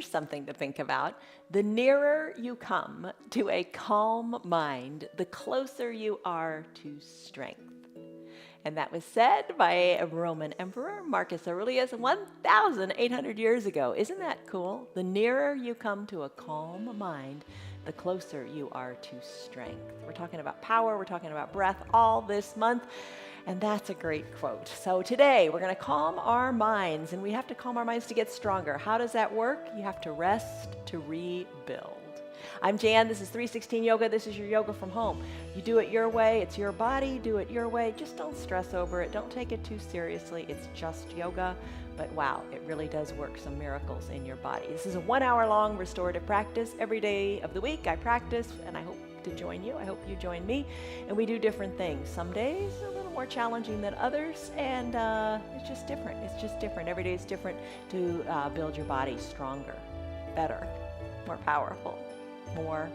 here's something to think about. The nearer you come to a calm mind, the closer you are to strength. And that was said by a Roman emperor, Marcus Aurelius, 1,800 years ago. Isn't that cool? The nearer you come to a calm mind, the closer you are to strength. We're talking about power, we're talking about breath all this month, and that's a great quote. So today, we're going to calm our minds, and we have to calm our minds to get stronger. How does that work? You have to rest to rebuild. I'm Jan, this is 316 Yoga, this is your yoga from home. You do it your way, it's your body, do it your way, just don't stress over it, don't take it too seriously, it's just yoga, but wow, it really does work some miracles in your body. This is a 1 hour long restorative practice. Every day of the week I practice, and I hope to join you, I hope you join me, and we do different things. Some days a little more challenging than others, and it's just different, every day is different to build your body stronger, better, more powerful, more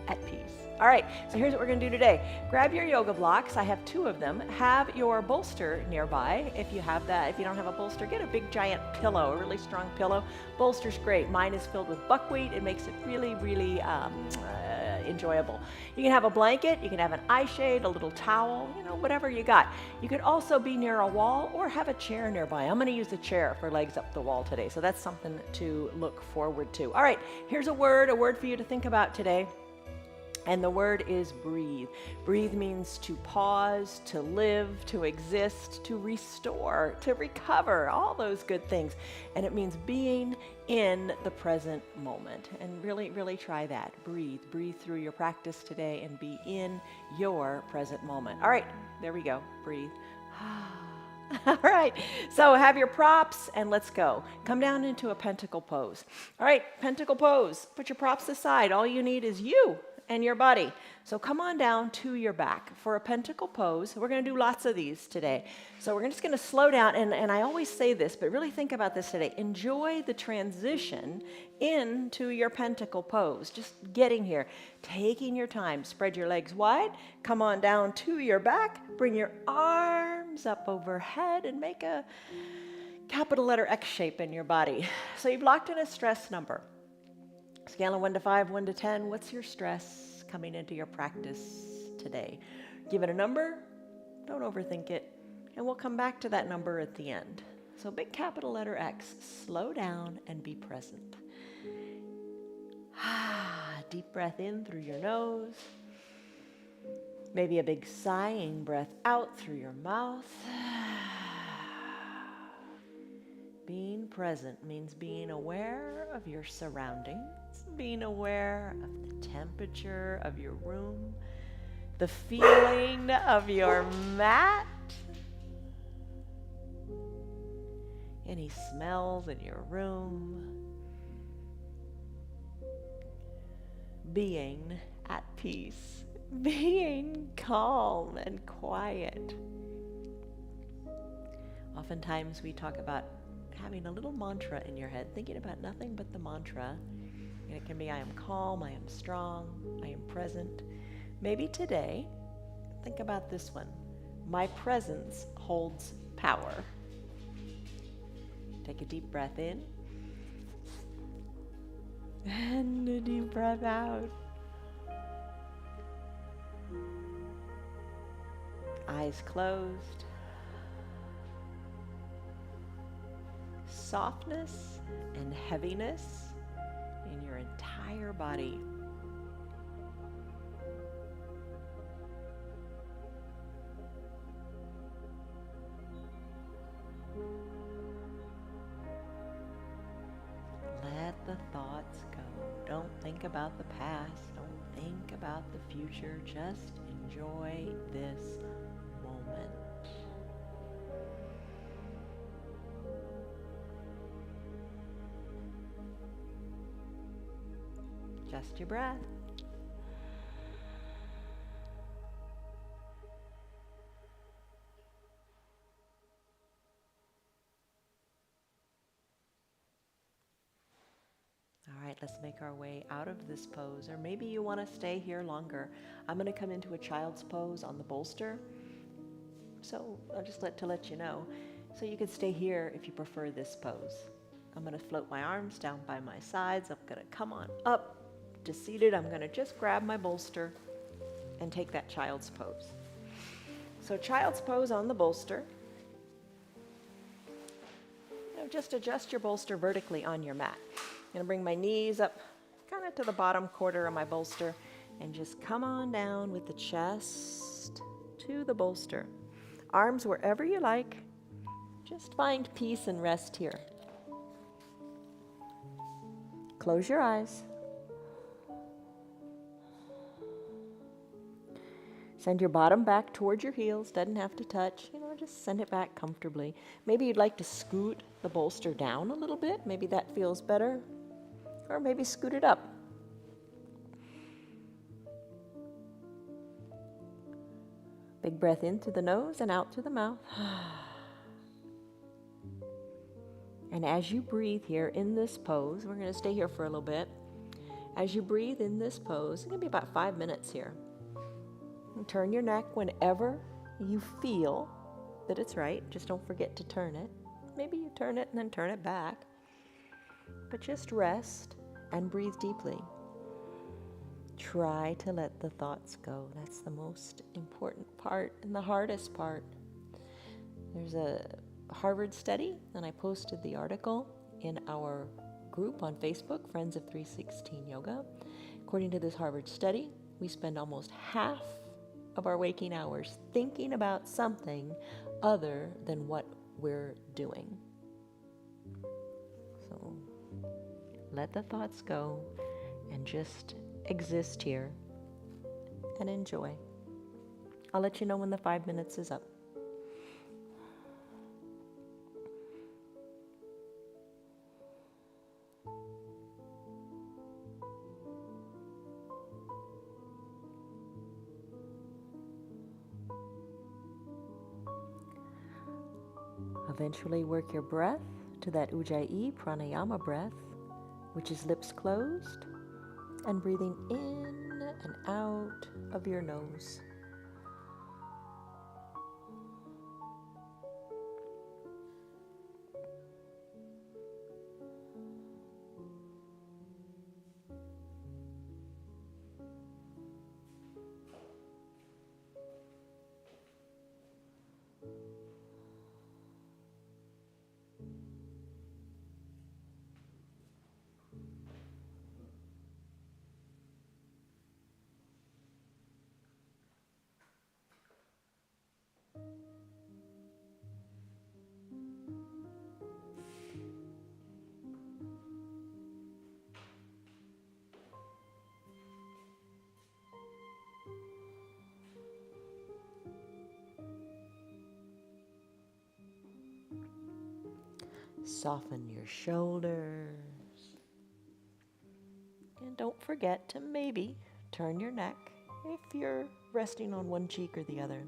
at peace. All right, so here's what we're going to do today. Grab your yoga blocks. I have 2 of them. Have your bolster nearby. If you have that, if you don't have a bolster, get a big giant pillow, a really strong pillow. Bolster's great. Mine is filled with buckwheat. It makes it really, really enjoyable. You can have a blanket, you can have an eye shade, a little towel, you know, whatever you got. You could also be near a wall or have a chair nearby. I'm going to use a chair for legs up the wall today, so that's something to look forward to. All right, here's a word for you to think about today. And the word is breathe. Breathe means to pause, to live, to exist, to restore, to recover, all those good things. And it means being in the present moment. And really, really try that. Breathe. Breathe through your practice today and be in your present moment. All right, there we go. Breathe. All right, so have your props and let's go. Come down into a pentacle pose. All right, pentacle pose. Put your props aside. All you need is you and your body. So come on down to your back for a pentacle pose. We're going to do lots of these today. So we're just going to slow down, and I always say this, but really think about this today. Enjoy the transition into your pentacle pose. Just getting here, taking your time. Spread your legs wide. Come on down to your back. Bring your arms up overhead and make a capital letter X shape in your body. So you've locked in a stress number. Scale of 1 to 5, 1 to 10, what's your stress coming into your practice today? Give it a number, don't overthink it, and we'll come back to that number at the end. So big capital letter X, slow down and be present. Deep breath in through your nose. Maybe a big sighing breath out through your mouth. Being present means being aware of your surroundings, being aware of the temperature of your room, the feeling of your mat, any smells in your room, being at peace, being calm and quiet. Oftentimes we talk about having a little mantra in your head, thinking about nothing but the mantra. And it can be, I am calm, I am strong, I am present. Maybe today, think about this one. My presence holds power. Take a deep breath in. And a deep breath out. Eyes closed. Softness and heaviness in your entire body. Let the thoughts go. Don't think about the past. Don't think about the future. Just enjoy this moment. Just your breath. All right, let's make our way out of this pose, or maybe you want to stay here longer. I'm going to come into a child's pose on the bolster. So I'll just let you know. So you could stay here if you prefer this pose. I'm going to float my arms down by my sides. I'm going to come on up to seated. I'm going to just grab my bolster and take that child's pose. So child's pose on the bolster. Just adjust your bolster vertically on your mat. I'm going to bring my knees up kind of to the bottom quarter of my bolster and just come on down with the chest to the bolster. Arms wherever you like. Just find peace and rest here. Close your eyes. Send your bottom back towards your heels. Doesn't have to touch. Just send it back comfortably. Maybe you'd like to scoot the bolster down a little bit. Maybe that feels better. Or maybe scoot it up. Big breath in through the nose and out through the mouth. And as you breathe here in this pose, we're going to stay here for a little bit. As you breathe in this pose, it's going to be about 5 minutes here. And turn your neck whenever you feel that it's right. Just don't forget to turn it. Maybe you turn it and then turn it back. But just rest and breathe deeply. Try to let the thoughts go. That's the most important part and the hardest part. There's a Harvard study, and I posted the article in our group on Facebook, Friends of 316 Yoga. According to this Harvard study, we spend almost half of our waking hours thinking about something other than what we're doing. So let the thoughts go and just exist here and enjoy. I'll let you know when the 5 minutes is up. Eventually work your breath to that Ujjayi pranayama breath, which is lips closed and breathing in and out of your nose. Soften your shoulders. And don't forget to maybe turn your neck if you're resting on one cheek or the other.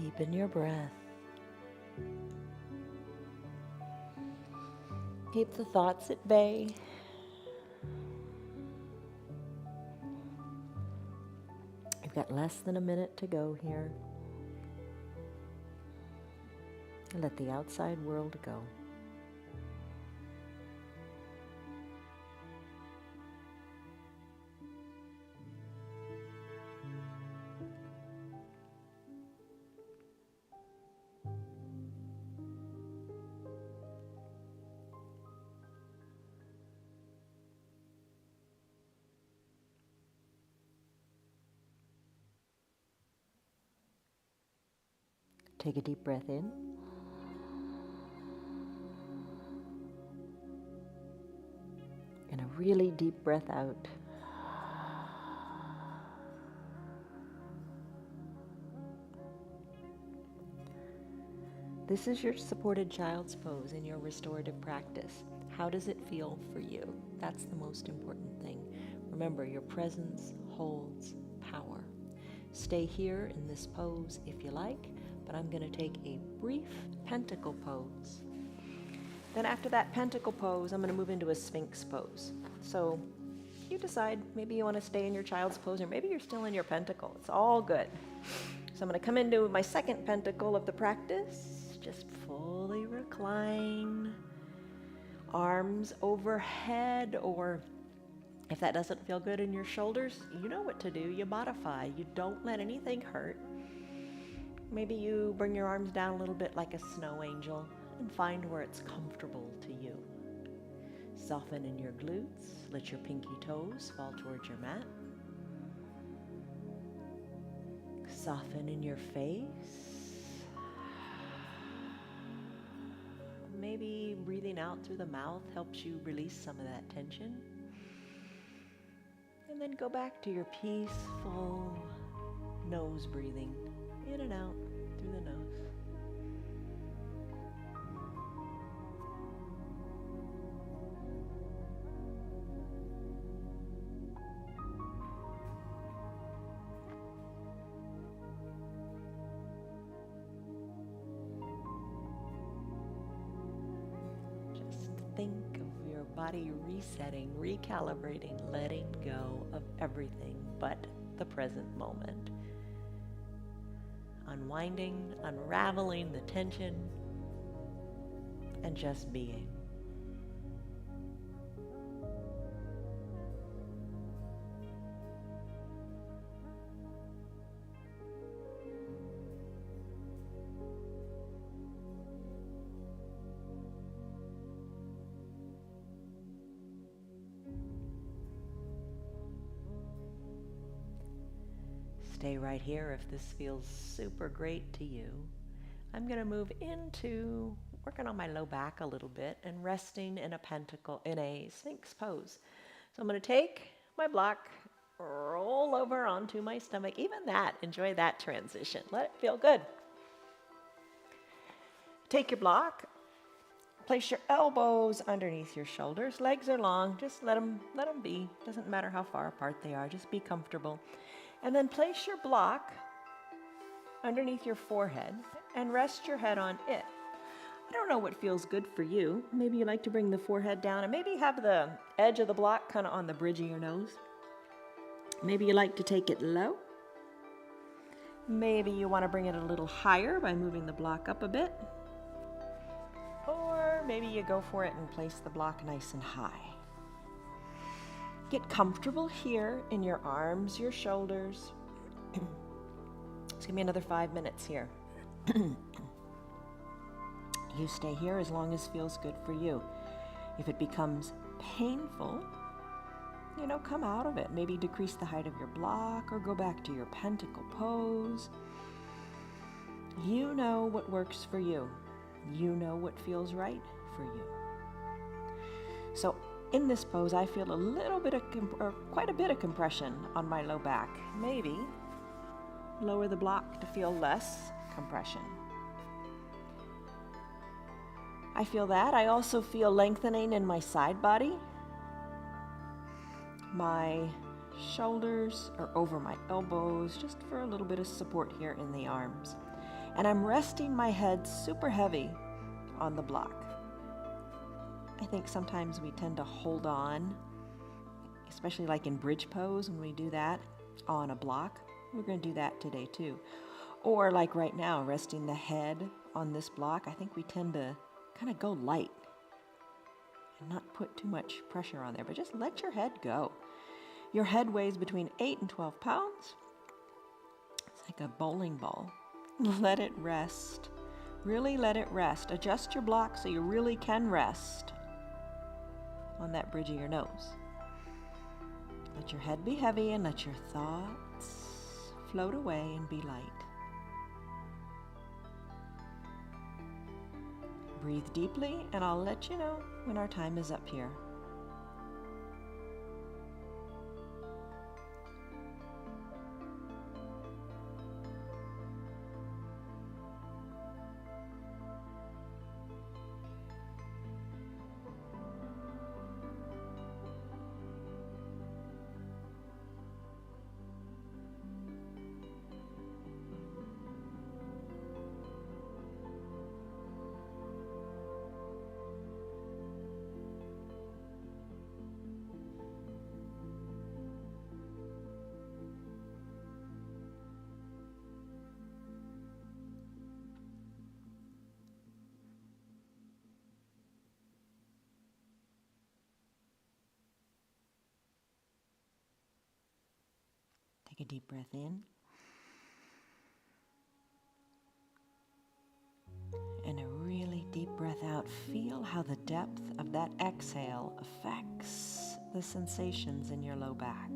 Deepen your breath. Keep the thoughts at bay. You've got less than a minute to go here. Let the outside world go. Take a deep breath in. And a really deep breath out. This is your supported child's pose in your restorative practice. How does it feel for you? That's the most important thing. Remember, your presence holds power. Stay here in this pose if you like, but I'm going to take a brief pentacle pose. Then after that pentacle pose, I'm going to move into a sphinx pose. So you decide, maybe you want to stay in your child's pose, or maybe you're still in your pentacle. It's all good. So I'm going to come into my second pentacle of the practice. Just fully recline. Arms overhead, or if that doesn't feel good in your shoulders, you know what to do. You modify. You don't let anything hurt. Maybe you bring your arms down a little bit like a snow angel and find where it's comfortable to you. Soften in your glutes. Let your pinky toes fall towards your mat. Soften in your face. Maybe breathing out through the mouth helps you release some of that tension. And then go back to your peaceful nose breathing. In and out through the nose. Just think of your body resetting, recalibrating, letting go of everything but the present moment. Unwinding, unraveling the tension, and just being. Stay right here if this feels super great to you. I'm going to move into working on my low back a little bit and resting in a pentacle, in a sphinx pose. So I'm going to take my block, roll over onto my stomach. Even that, enjoy that transition. Let it feel good. Take your block, place your elbows underneath your shoulders. Legs are long, just let them be. Doesn't matter how far apart they are, just be comfortable. And then place your block underneath your forehead and rest your head on it. I don't know what feels good for you. Maybe you like to bring the forehead down and maybe have the edge of the block kind of on the bridge of your nose. Maybe you like to take it low. Maybe you want to bring it a little higher by moving the block up a bit. Or maybe you go for it and place the block nice and high. Get comfortable here in your arms, your shoulders. Just give me another 5 minutes here. You stay here as long as feels good for you. If it becomes painful, come out of it. Maybe decrease the height of your block or go back to your pentacle pose. You know what works for you. You know what feels right for you. So in this pose, I feel a little bit of, quite a bit of compression on my low back. Maybe lower the block to feel less compression. I feel that. I also feel lengthening in my side body. My shoulders are over my elbows, just for a little bit of support here in the arms. And I'm resting my head super heavy on the block. I think sometimes we tend to hold on, especially like in bridge pose when we do that on a block. We're going to do that today too. Or like right now, resting the head on this block, I think we tend to kind of go light and not put too much pressure on there, but just let your head go. Your head weighs between 8 and 12 pounds. It's like a bowling ball. Let it rest. Really let it rest. Adjust your block so you really can rest on that bridge of your nose. Let your head be heavy and let your thoughts float away and be light. Breathe deeply, and I'll let you know when our time is up here. Take a deep breath in. And a really deep breath out. Feel how the depth of that exhale affects the sensations in your low back.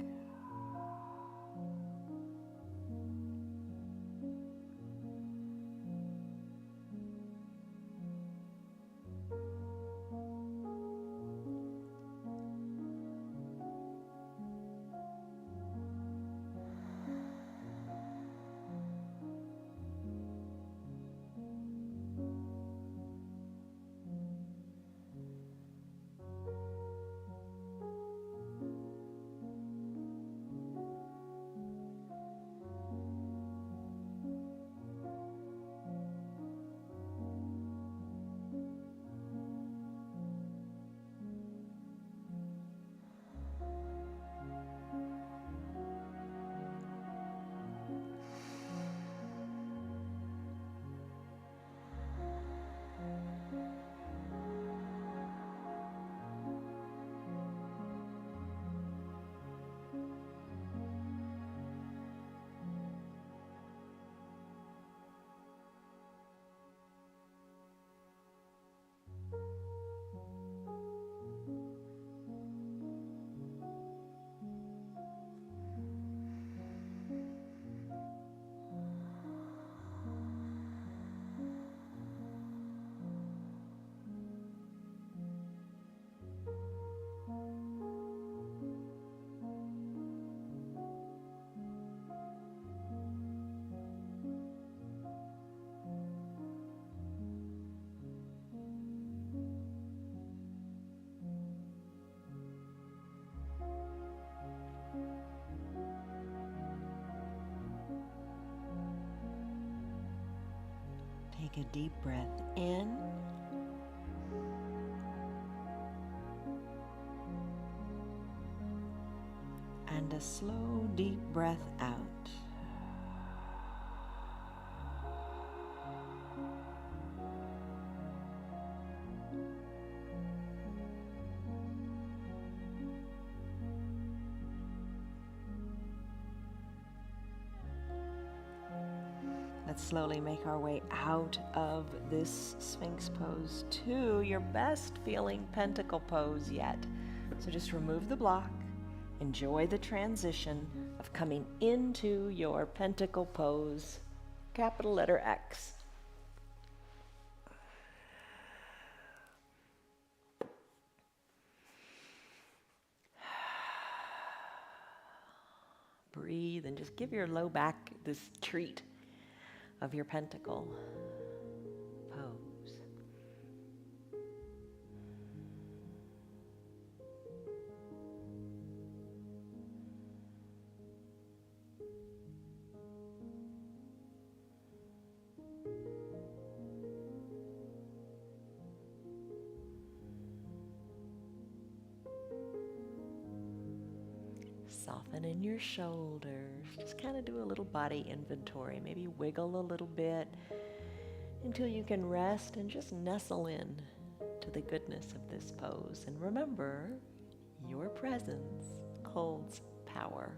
Take a deep breath in. And a slow, deep breath out. Let's slowly make our way out of this Sphinx pose to your best feeling pentacle pose yet. So just remove the block. Enjoy the transition of coming into your pentacle pose, capital letter X. Breathe and just give your low back this treat of your pentacle pose. Soften in your shoulders. Just kind of do a little body inventory. Maybe wiggle a little bit until you can rest and just nestle in to the goodness of this pose. And remember, your presence holds power.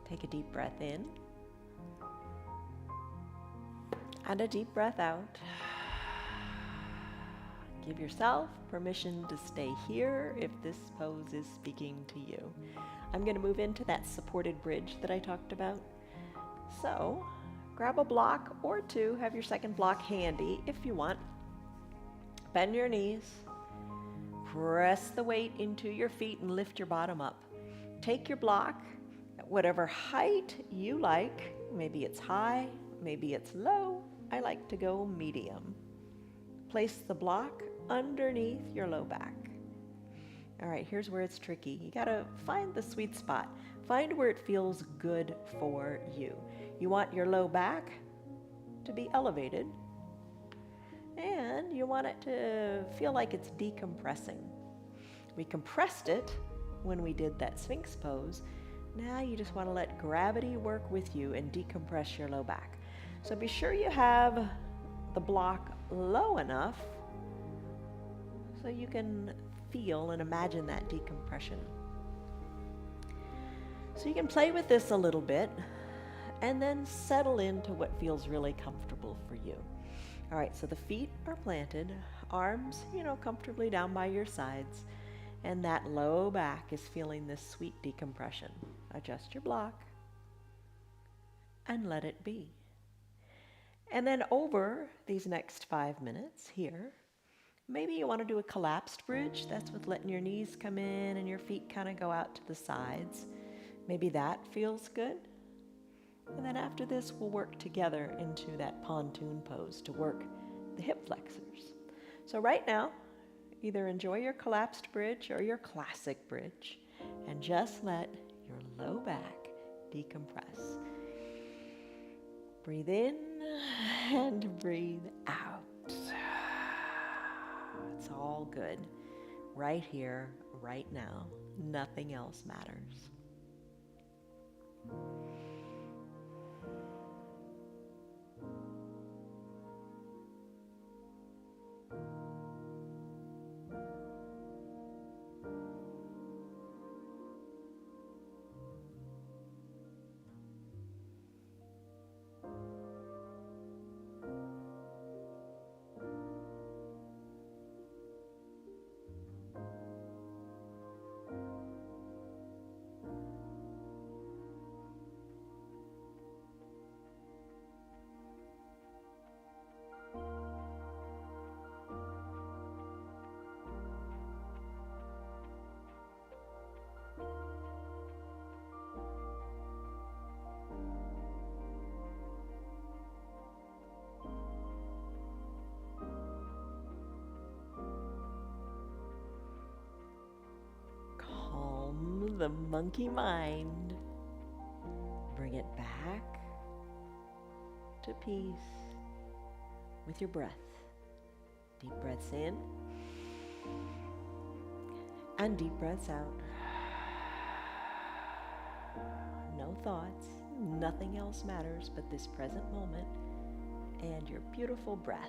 Take a deep breath in and a deep breath out. Give yourself permission to stay here if this pose is speaking to you. I'm going to move into that supported bridge that I talked about. So grab a block or two, have your second block handy if you want. Bend your knees, press the weight into your feet and lift your bottom up. Take your block at whatever height you like. Maybe it's high, maybe it's low. I like to go medium. Place the block underneath your low back. All right, here's where it's tricky. You gotta find the sweet spot. Find where it feels good for you. You want your low back to be elevated, and you want it to feel like it's decompressing. We compressed it when we did that Sphinx pose. Now you just want to let gravity work with you and decompress your low back. So be sure you have the block low enough so you can feel and imagine that decompression. So you can play with this a little bit and then settle into what feels really comfortable for you. All right, so the feet are planted, arms, comfortably down by your sides, and that low back is feeling this sweet decompression. Adjust your block and let it be. And then over these next 5 minutes here, maybe you want to do a collapsed bridge. That's with letting your knees come in and your feet kind of go out to the sides. Maybe that feels good. And then after this, we'll work together into that pontoon pose to work the hip flexors. So right now, either enjoy your collapsed bridge or your classic bridge and just let your low back decompress. Breathe in and breathe out. It's all good. Right here, right now. Nothing else matters. The monkey mind. Bring it back to peace with your breath. Deep breaths in and deep breaths out. No thoughts, nothing else matters but this present moment and your beautiful breath.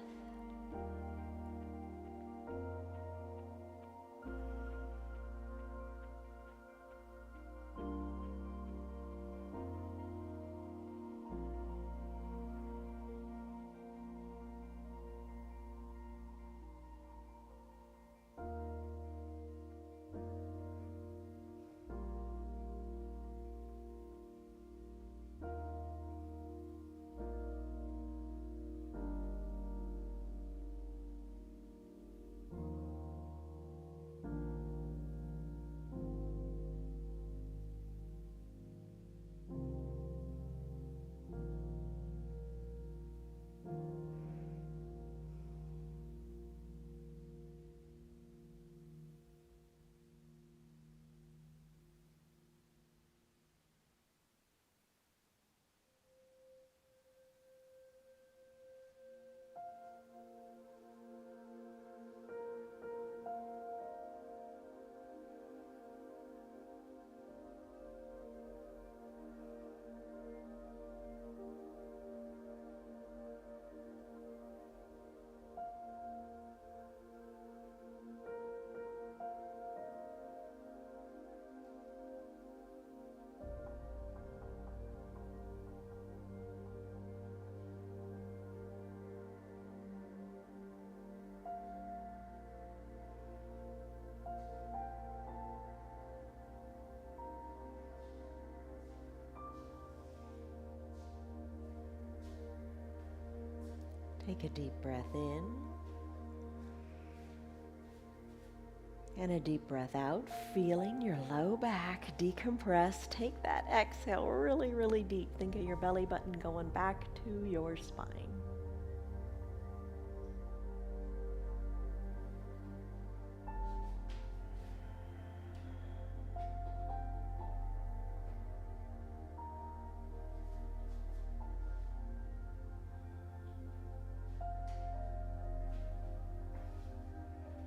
Take a deep breath in. And a deep breath out, feeling your low back decompress. Take that exhale really, really deep. Think of your belly button going back to your spine.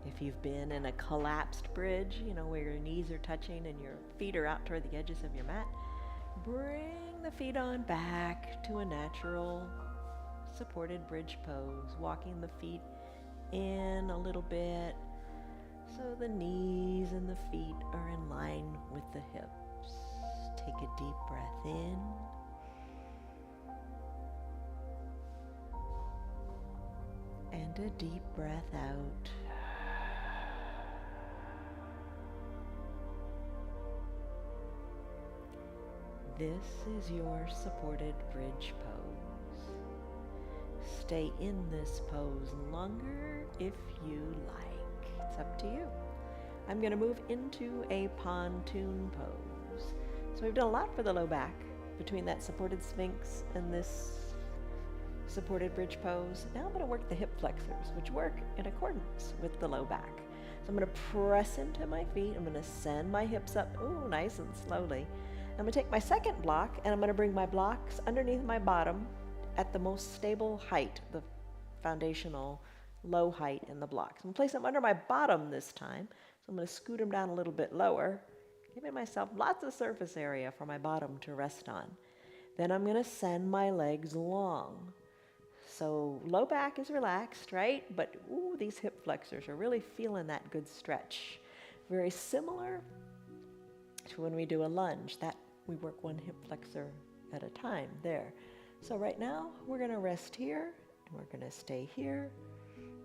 If you've been in a collapsed bridge, where your knees are touching and your feet are out toward the edges of your mat, bring the feet on back to a natural supported bridge pose, walking the feet in a little bit so the knees and the feet are in line with the hips. Take a deep breath in. And a deep breath out. This is your supported bridge pose. Stay in this pose longer if you like. It's up to you. I'm going to move into a pontoon pose. So we've done a lot for the low back between that supported sphinx and this supported bridge pose. Now I'm going to work the hip flexors, which work in accordance with the low back. So I'm going to press into my feet. I'm going to send my hips up, nice and slowly. I'm going to take my second block and I'm going to bring my blocks underneath my bottom at the most stable height, the foundational low height in the blocks. I'm going to place them under my bottom this time. So I'm going to scoot them down a little bit lower, giving myself lots of surface area for my bottom to rest on. Then I'm going to send my legs long. So low back is relaxed, right? But these hip flexors are really feeling that good stretch. Very similar to when we do a lunge, that we work one hip flexor at a time there. So right now we're going to rest here and we're going to stay here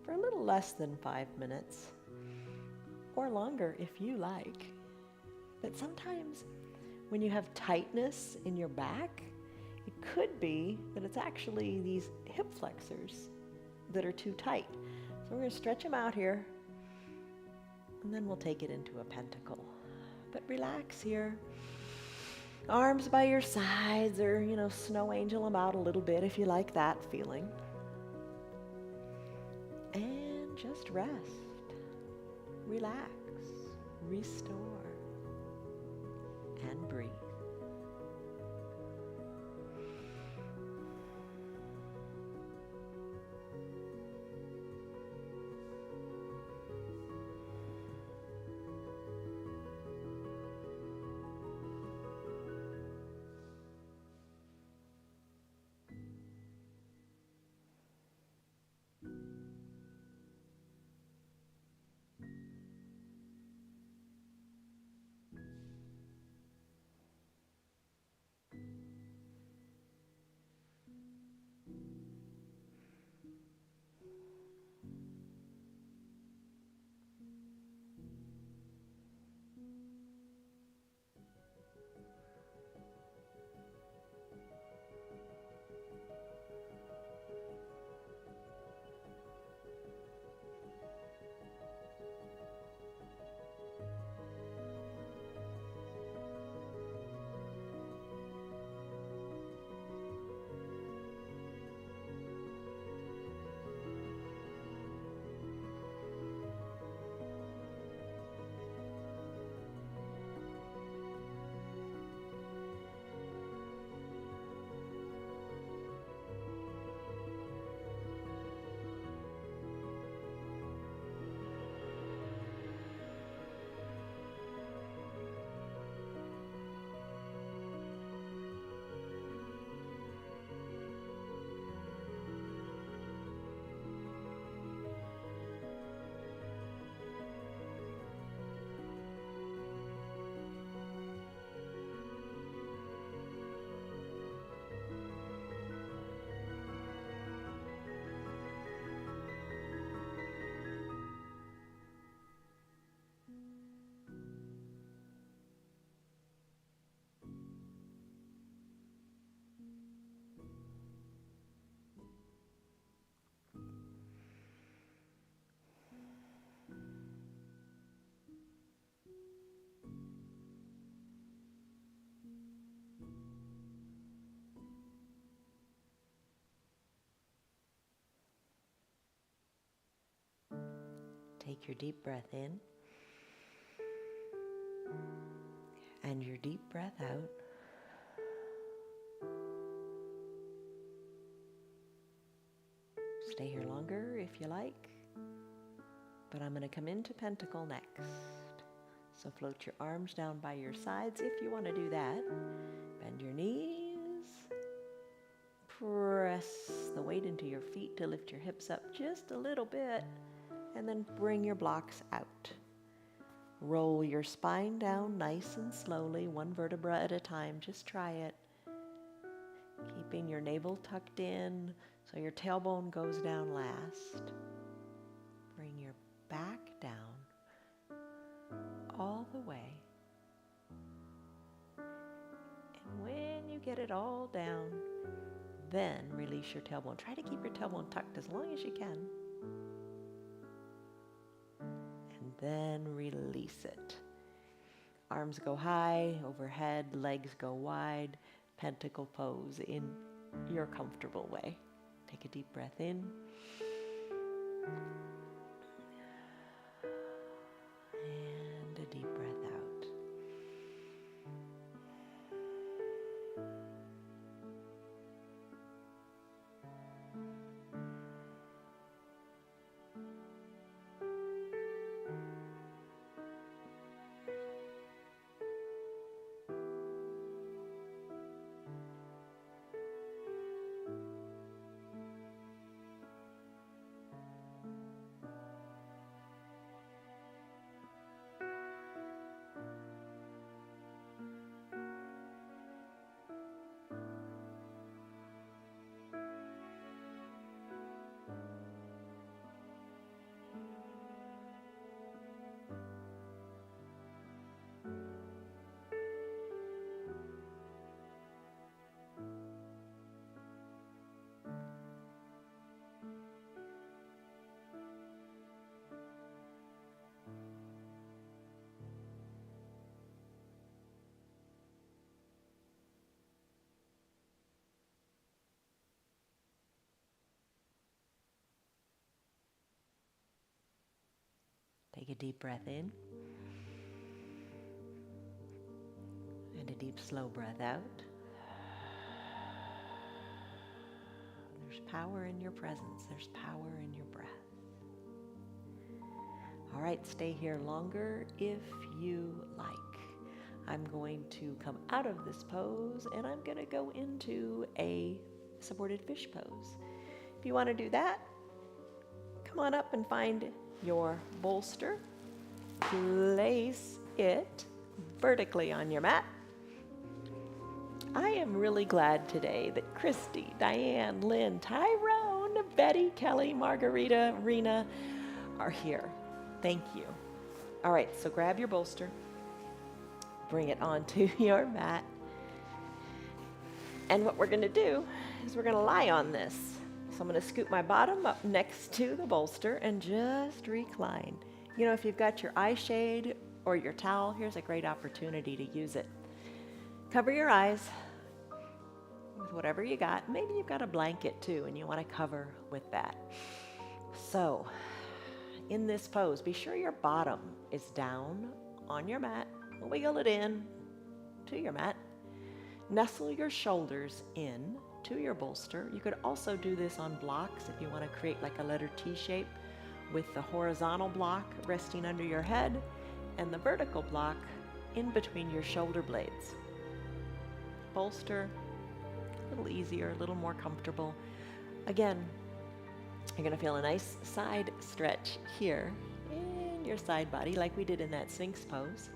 for a little less than 5 minutes or longer if you like. But sometimes when you have tightness in your back, it could be that it's actually these hip flexors that are too tight. So we're going to stretch them out here and then we'll take it into a pentacle. But relax here. Arms by your sides or, snow angel them out a little bit if you like that feeling. And just rest. Relax. Restore. And breathe. Take your deep breath in and your deep breath out. Stay here longer if you like, but I'm going to come into Pentacle next. So float your arms down by your sides if you want to do that. Bend your knees. Press the weight into your feet to lift your hips up just a little bit, and then bring your blocks out. Roll your spine down nice and slowly, one vertebra at a time. Just try it. Keeping your navel tucked in so your tailbone goes down last. Bring your back down all the way. And when you get it all down, then release your tailbone. Try to keep your tailbone tucked as long as you can. And then release it. Arms go high, overhead, legs go wide. Pentacle pose in your comfortable way. Take a deep breath in. And a deep breath out. Take a deep breath in and a deep, slow breath out. There's power in your presence. There's power in your breath. All right, stay here longer if you like. I'm going to come out of this pose and I'm going to go into a supported fish pose. If you want to do that, come on up and find your bolster. Place it vertically on your mat. I am really glad today that Christy, Diane, Lynn, Tyrone, Betty, Kelly, Margarita, Rena are here. Thank you. All right, so grab your bolster, bring it onto your mat. And what we're going to do is we're going to lie on this. So I'm going to scoop my bottom up next to the bolster and just recline. You know, if you've got your eye shade or your towel, here's a great opportunity to use it. Cover your eyes with whatever you got. Maybe you've got a blanket too and you want to cover with that. So in this pose, be sure your bottom is down on your mat. Wiggle it in to your mat. Nestle your shoulders in to your bolster. You could also do this on blocks if you want to create like a letter T shape with the horizontal block resting under your head and the vertical block in between your shoulder blades. Bolster, a little easier, a little more comfortable. Again, you're going to feel a nice side stretch here in your side body like we did in that Sphinx pose.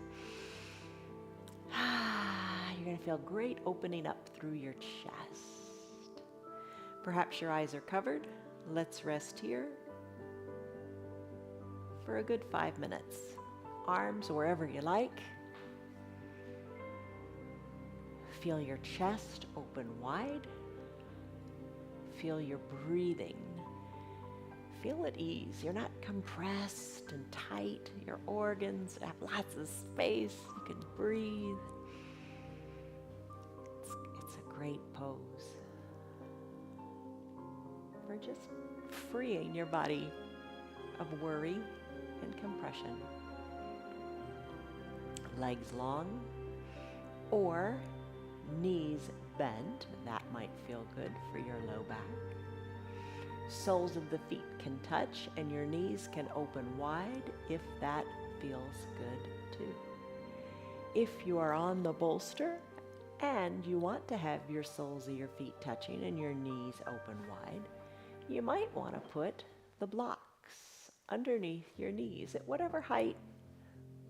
You're going to feel great opening up through your chest. Perhaps your eyes are covered. Let's rest here for a good 5 minutes. Arms wherever you like. Feel your chest open wide. Feel your breathing. Feel at ease. You're not compressed and tight. Your organs have lots of space. You can breathe. It's a great pose for just freeing your body of worry and compression. Legs long or knees bent. That might feel good for your low back. Soles of the feet can touch and your knees can open wide if that feels good too. If you are on the bolster and you want to have your soles of your feet touching and your knees open wide, you might want to put the blocks underneath your knees at whatever height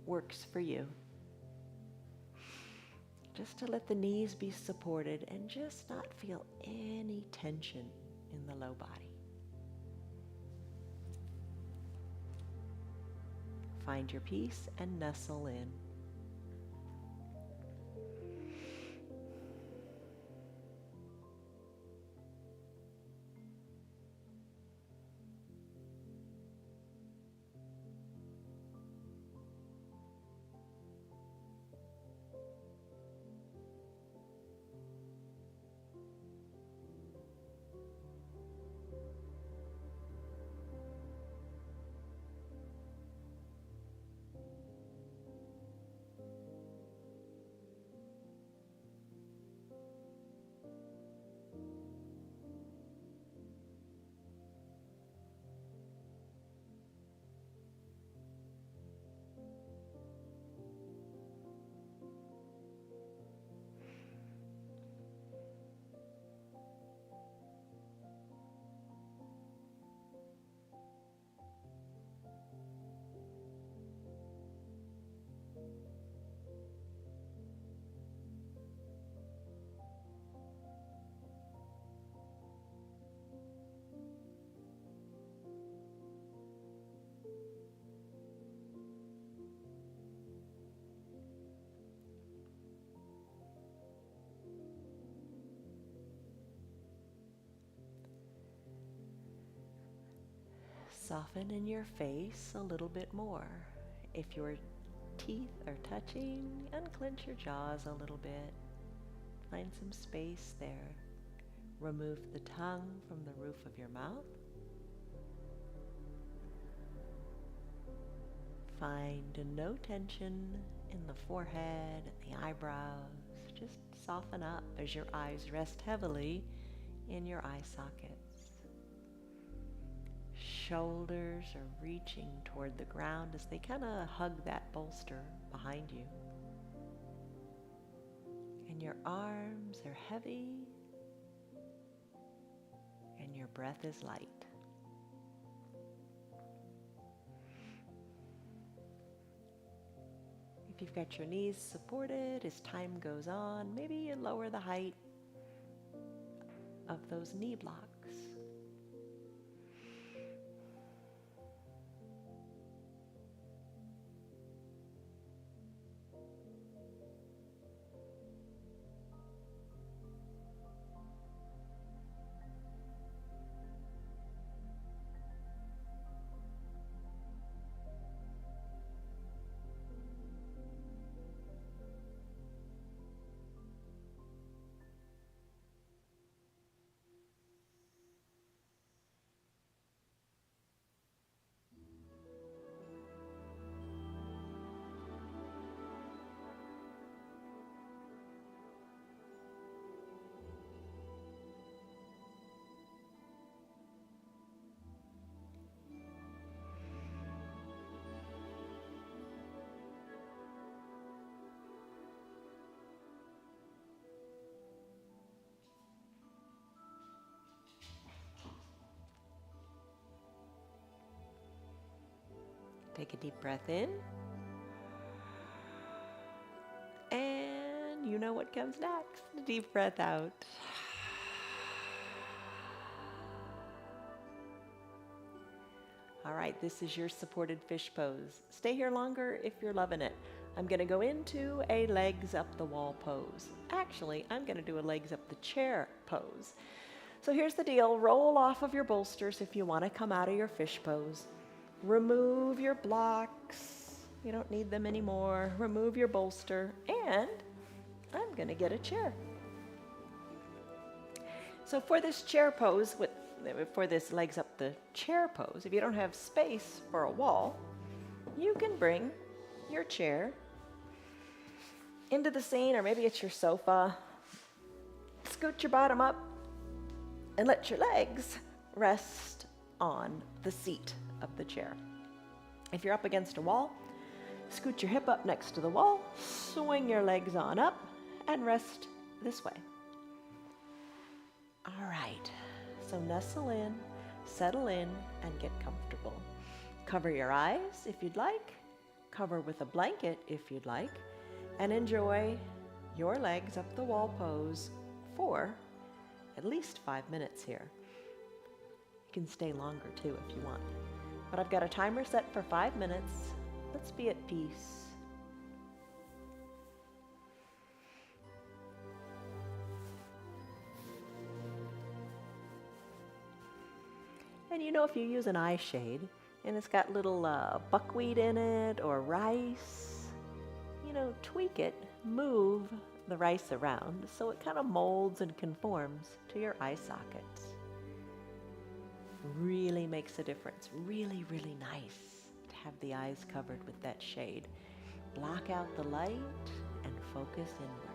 works for you. Just to let the knees be supported and just not feel any tension in the low body. Find your peace and nestle in. Soften in your face a little bit more. If your teeth are touching, unclench your jaws a little bit. Find some space there. Remove the tongue from the roof of your mouth. Find no tension in the forehead, the eyebrows. Just soften up as your eyes rest heavily in your eye sockets. Shoulders are reaching toward the ground as they kind of hug that bolster behind you. And your arms are heavy and your breath is light. If you've got your knees supported, as time goes on, maybe you lower the height of those knee blocks. Take a deep breath in. And you know what comes next. A deep breath out. All right, this is your supported fish pose. Stay here longer if you're loving it. I'm going to go into a legs up the wall pose. Actually, I'm going to do a legs up the chair pose. So here's the deal. Roll off of your bolsters if you want to come out of your fish pose. Remove your blocks. You don't need them anymore. Remove your bolster. And I'm going to get a chair. So for this chair pose, for this legs up the chair pose, if you don't have space for a wall, you can bring your chair into the scene, or maybe it's your sofa. Scoot your bottom up and let your legs rest on the seat of the chair. If you're up against a wall, scoot your hip up next to the wall, swing your legs on up, and rest this way. All right, so nestle in, settle in, and get comfortable. Cover your eyes if you'd like, cover with a blanket if you'd like, and enjoy your legs up the wall pose for at least 5 minutes here. You can stay longer too if you want. But I've got a timer set for 5 minutes. Let's be at peace. And you know, if you use an eye shade and it's got little buckwheat in it or rice, you know, tweak it, move the rice around so it kind of molds and conforms to your eye sockets. Really makes a difference. Really, really nice to have the eyes covered with that shade. Block out the light and focus inward.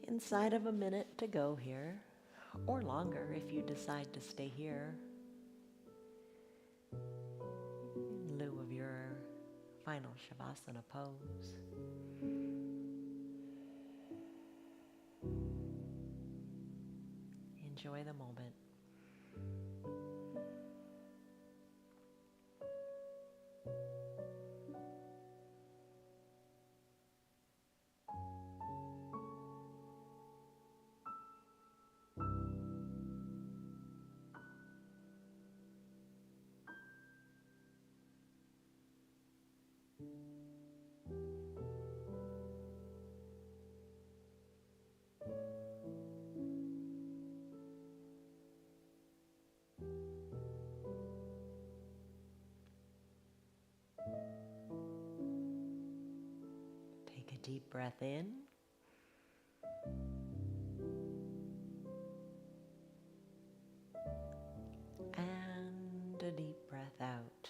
Inside of a minute to go here, or longer if you decide to stay here in lieu of your final Shavasana pose. Enjoy the moment. deep breath in. And a deep breath out.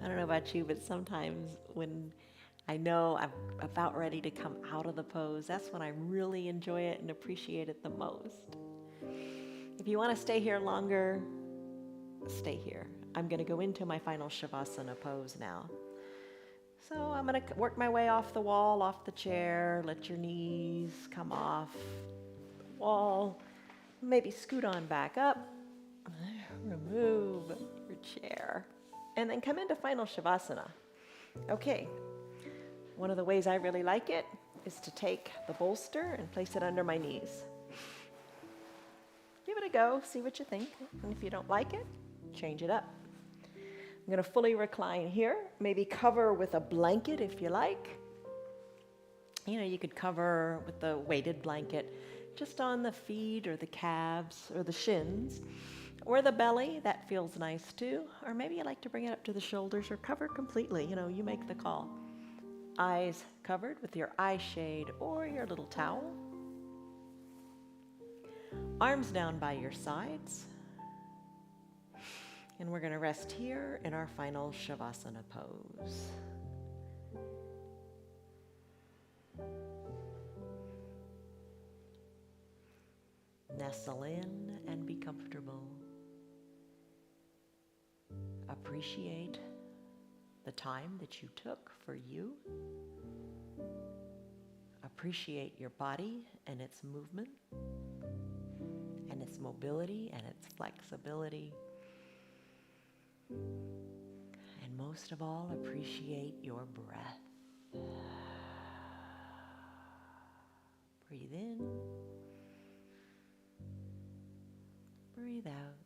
I don't know about you, but sometimes when I know I'm about ready to come out of the pose, that's when I really enjoy it and appreciate it the most. If you want to stay here longer, stay here. I'm going to go into my final Shavasana pose now. So I'm going to work my way off the wall, off the chair. Let your knees come off the wall. Maybe scoot on back up. Remove your chair. And then come into final Shavasana. Okay. One of the ways I really like it is to take the bolster and place it under my knees. Give it a go, see what you think. And if you don't like it, change it up. I'm going to fully recline here. Maybe cover with a blanket if you like. You know, you could cover with the weighted blanket just on the feet or the calves or the shins or the belly. That feels nice too. Or maybe you like to bring it up to the shoulders or cover completely. You know, you make the call. Eyes covered with your eye shade or your little towel. Arms down by your sides. And we're going to rest here in our final Shavasana pose. Nestle in and be comfortable. Appreciate the time that you took for you. Appreciate your body and its movement and its mobility and its flexibility. And most of all, appreciate your breath. Breathe in. Breathe out.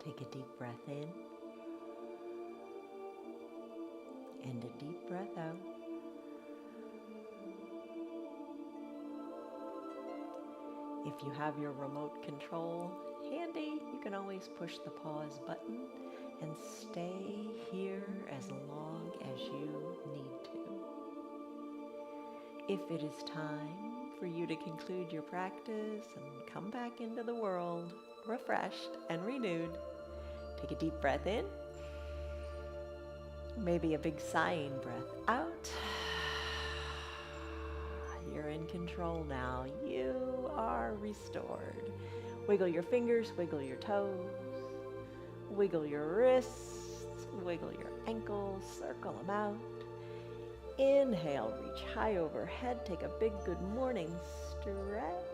Take a deep breath in and a deep breath out. If you have your remote control handy, you can always push the pause button and stay here as long as you need to. If it is time for you to conclude your practice and come back into the world, refreshed, and renewed. Take a deep breath in. Maybe a big sighing breath out. You're in control now. You are restored. Wiggle your fingers, wiggle your toes, wiggle your wrists, wiggle your ankles, circle them out. Inhale, reach high overhead, take a big good morning stretch.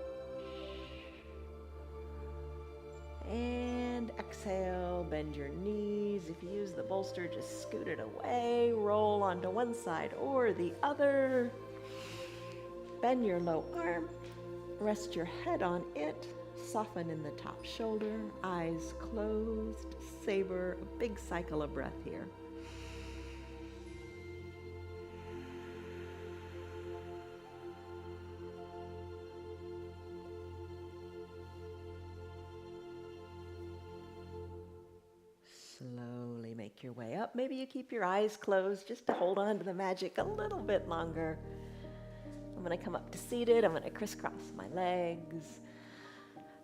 And exhale, bend your knees. If you use the bolster, just scoot it away, roll onto one side or the other. Bend your low arm, rest your head on it, soften in the top shoulder, eyes closed, savor a big cycle of breath here. Slowly make your way up. Maybe you keep your eyes closed just to hold on to the magic a little bit longer. I'm going to come up to seated. I'm going to crisscross my legs.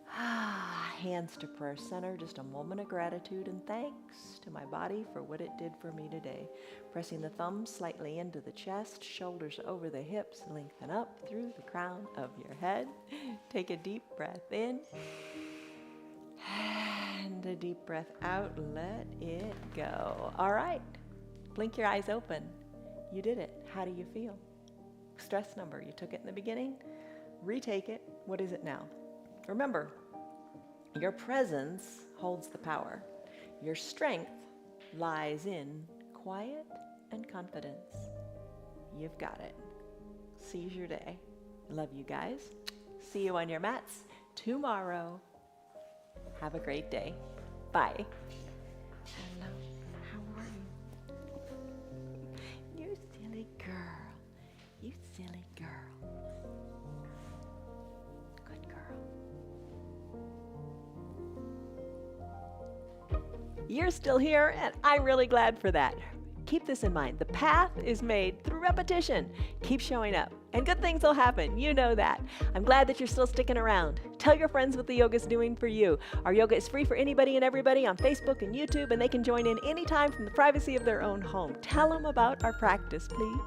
Hands to prayer center. Just a moment of gratitude and thanks to my body for what it did for me today. Pressing the thumbs slightly into the chest, shoulders over the hips, lengthen up through the crown of your head. Take a deep breath in. And a deep breath out. Let it go. All right. Blink your eyes open. You did it. How do you feel? Stress number. You took it in the beginning. Retake it. What is it now? Remember, your presence holds the power. Your strength lies in quiet and confidence. You've got it. Seize your day. Love you guys. See you on your mats tomorrow. Have a great day. Bye. Hello. How are you? You silly girl. You silly girl. Good girl. You're still here, and I'm really glad for that. Keep this in mind. The path is made through repetition. Keep showing up, and good things will happen. You know that. I'm glad that you're still sticking around. Tell your friends what the yoga's doing for you. Our yoga is free for anybody and everybody on Facebook and YouTube, and they can join in anytime from the privacy of their own home. Tell them about our practice, please.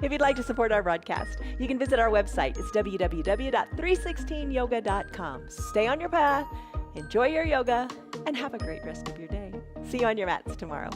If you'd like to support our broadcast, you can visit our website. It's www.316yoga.com. Stay on your path, enjoy your yoga, and have a great rest of your day. See you on your mats tomorrow.